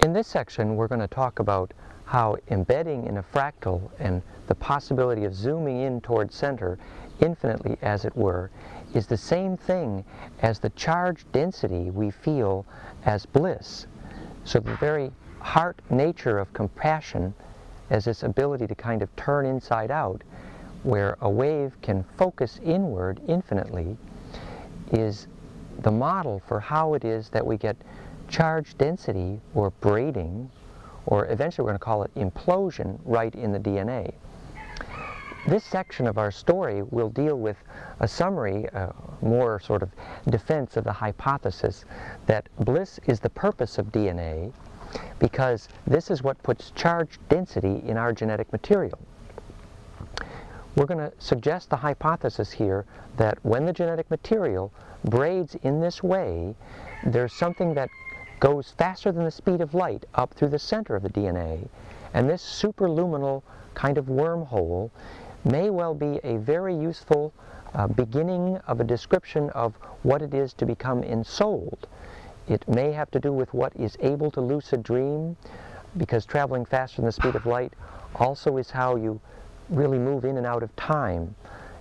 In this section, we're going to talk about how embedding in a fractal and the possibility of zooming in towards center infinitely, as it were, is the same thing as the charge density we feel as bliss. So the very heart nature of compassion, as this ability to kind of turn inside out, where a wave can focus inward infinitely, is the model for how it is that we get charge density, or braiding, or eventually we're going to call it implosion, right in the DNA. This section of our story will deal with a summary, more sort of defense of the hypothesis that bliss is the purpose of DNA, because this is what puts charge density in our genetic material. We're going to suggest the hypothesis here that when the genetic material braids in this way, there's something that goes faster than the speed of light up through the center of the DNA, and this superluminal kind of wormhole may well be a very useful beginning of a description of what it is to become ensouled. It may have to do with what is able to lucid dream, because traveling faster than the speed of light also is how you really move in and out of time.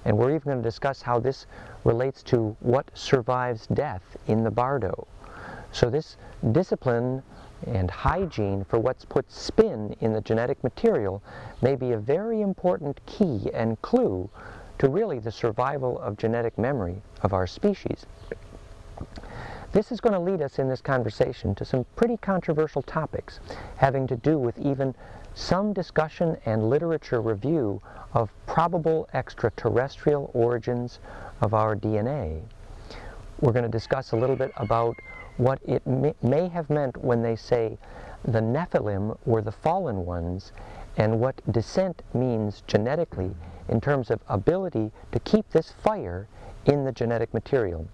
And we're even going to discuss how this relates to what survives death in the bardo. So this discipline and hygiene for what's put spin in the genetic material may be a very important key and clue to really the survival of genetic memory of our species. This is going to lead us in this conversation to some pretty controversial topics having to do with even some discussion and literature review of probable extraterrestrial origins of our DNA. We're going to discuss a little bit about what it may have meant when they say the Nephilim were the fallen ones, and what descent means genetically in terms of ability to keep this fire in the genetic material.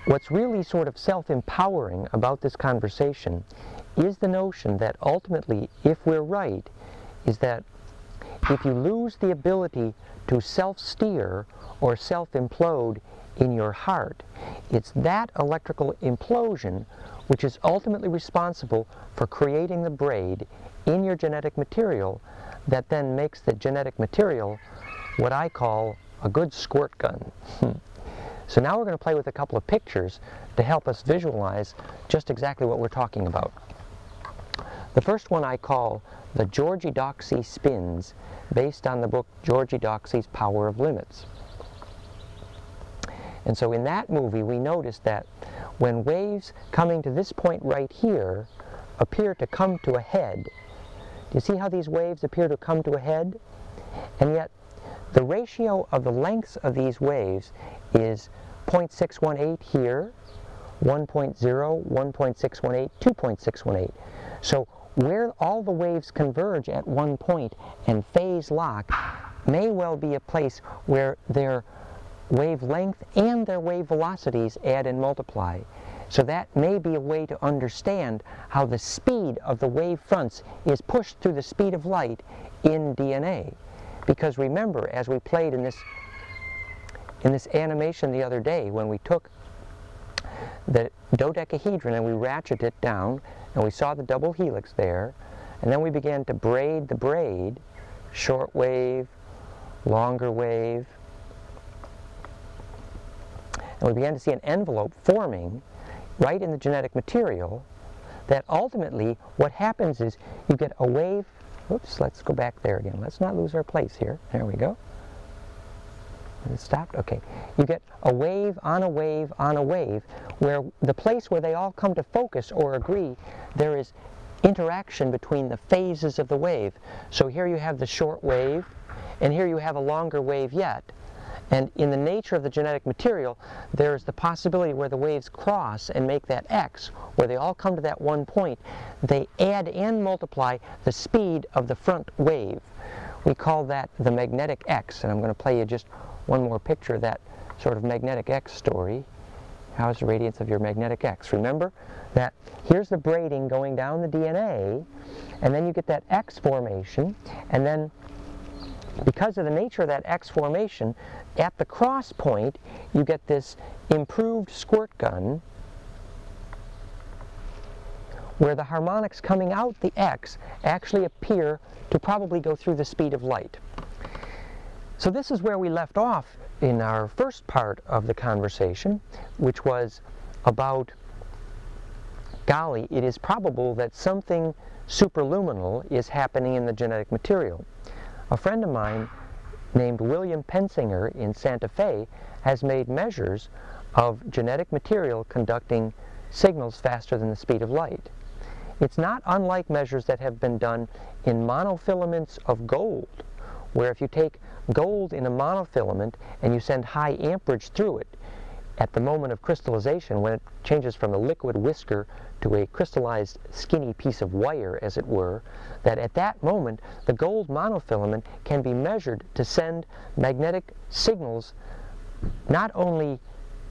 What's really sort of self-empowering about this conversation is the notion that ultimately, if we're right, is that if you lose the ability to self-steer or self-implode in your heart, it's that electrical implosion which is ultimately responsible for creating the braid in your genetic material that then makes the genetic material what I call a good squirt gun. So now we're going to play with a couple of pictures to help us visualize just exactly what we're talking about. The first one I call the Georgie Doxey spins, based on the book Georgie Doxey's Power of Limits. And so in that movie we noticed that when waves coming to this point right here appear to come to a head, do you see how these waves appear to come to a head? And yet the ratio of the lengths of these waves is 0.618 here, 1.0, 1.618, 2.618. So where all the waves converge at one point and phase lock may well be a place where their wavelength and their wave velocities add and multiply. So that may be a way to understand how the speed of the wave fronts is pushed through the speed of light in DNA. Because remember, as we played in this animation the other day, when we took the dodecahedron and we ratcheted it down, and we saw the double helix there, and then we began to braid the braid, short wave, longer wave, and we began to see an envelope forming right in the genetic material, that ultimately what happens is you get a wave. Oops, let's go back there again. Let's not lose our place here. There we go. It stopped? Okay. You get a wave on a wave on a wave, where the place where they all come to focus or agree, there is interaction between the phases of the wave. So here you have the short wave, and here you have a longer wave yet. And in the nature of the genetic material, there's the possibility where the waves cross and make that X, where they all come to that one point. They add and multiply the speed of the front wave. We call that the magnetic X, and I'm going to play you just one more picture of that sort of magnetic X story. How's the radiance of your magnetic X? Remember that here's the braiding going down the DNA, and then you get that X formation, and then because of the nature of that X formation, at the cross point you get this improved squirt gun, where the harmonics coming out the X actually appear to probably go through the speed of light. So this is where we left off in our first part of the conversation, which was about, golly, it is probable that something superluminal is happening in the genetic material. A friend of mine named William Pensinger in Santa Fe has made measures of genetic material conducting signals faster than the speed of light. It's not unlike measures that have been done in monofilaments of gold, where if you take gold in a monofilament and you send high amperage through it, at the moment of crystallization, when it changes from a liquid whisker to a crystallized skinny piece of wire, as it were, that at that moment the gold monofilament can be measured to send magnetic signals not only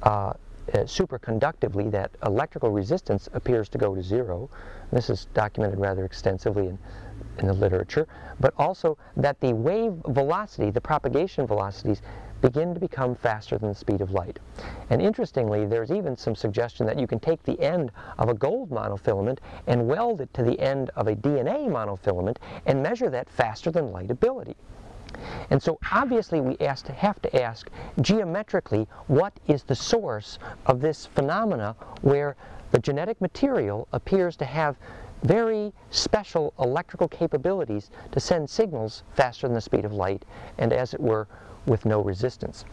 superconductively, that electrical resistance appears to go to zero. This is documented rather extensively in the literature, but also that the wave velocity, the propagation velocities, begin to become faster than the speed of light. And interestingly, there's even some suggestion that you can take the end of a gold monofilament and weld it to the end of a DNA monofilament and measure that faster than light ability. And so obviously we have to ask geometrically, what is the source of this phenomena where the genetic material appears to have very special electrical capabilities to send signals faster than the speed of light, and as it were, with no resistance.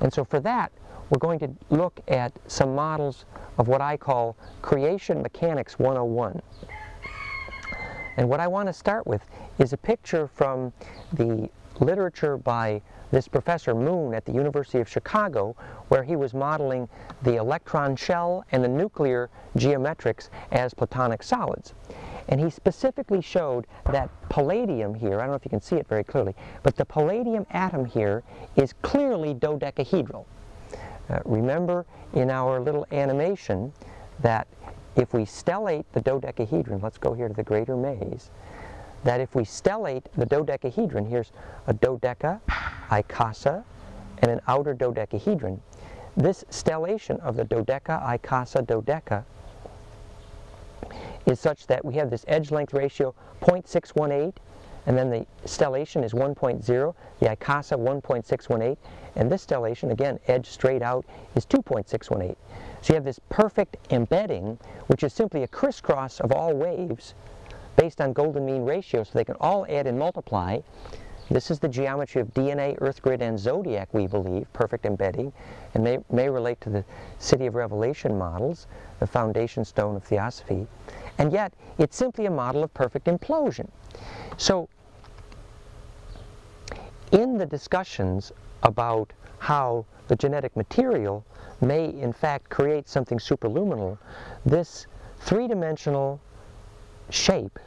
And so for that, we're going to look at some models of what I call Creation Mechanics 101. And what I want to start with is a picture from the literature by this Professor Moon at the University of Chicago, where he was modeling the electron shell and the nuclear geometrics as platonic solids. And he specifically showed that palladium here, I don't know if you can see it very clearly, but the palladium atom here is clearly dodecahedral. Remember in our little animation that if we stellate the dodecahedron, let's go here to the greater maze, that if we stellate the dodecahedron, here's a dodeca, icasa, and an outer dodecahedron. This stellation of the dodeca, icasa, dodeca is such that we have this edge length ratio 0.618, and then the stellation is 1.0, the icasa 1.618, and this stellation, again, edge straight out, is 2.618. So you have this perfect embedding, which is simply a crisscross of all waves based on golden mean ratio, so they can all add and multiply. This is the geometry of DNA, Earth grid, and zodiac, we believe, perfect embedding, and may relate to the City of Revelation models, the foundation stone of theosophy. And yet, it's simply a model of perfect implosion. So, in the discussions about how the genetic material may in fact create something superluminal, this three-dimensional shape,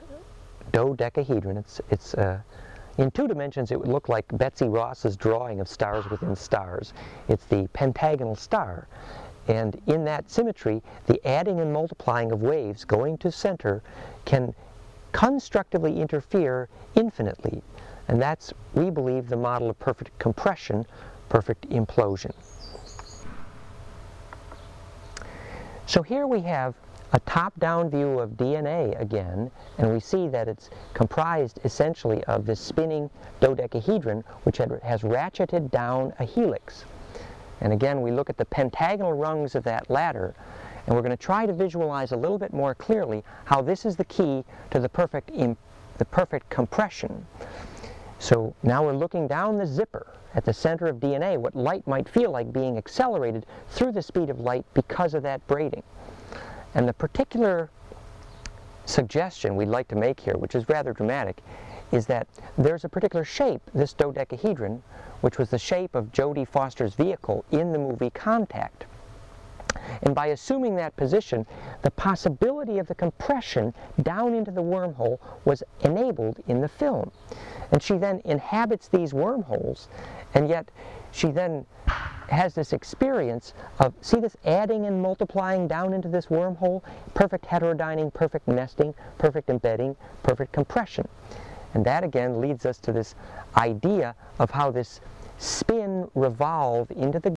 dodecahedron, in two dimensions it would look like Betsy Ross's drawing of stars within stars. It's the pentagonal star. And in that symmetry, the adding and multiplying of waves going to center can constructively interfere infinitely. And that's, we believe, the model of perfect compression, perfect implosion. So here we have a top-down view of DNA again, and we see that it's comprised essentially of this spinning dodecahedron, which has ratcheted down a helix. And again, we look at the pentagonal rungs of that ladder, and we're going to try to visualize a little bit more clearly how this is the key to the perfect compression. So now we're looking down the zipper at the center of DNA, what light might feel like being accelerated through the speed of light because of that braiding. And the particular suggestion we'd like to make here, which is rather dramatic, is that there's a particular shape, this dodecahedron, which was the shape of Jodie Foster's vehicle in the movie Contact. And by assuming that position, the possibility of the compression down into the wormhole was enabled in the film. And she then inhabits these wormholes, and yet she then has this experience of, see this adding and multiplying down into this wormhole, perfect heterodyning, perfect nesting, perfect embedding, perfect compression. And that again leads us to this idea of how this spin revolve into the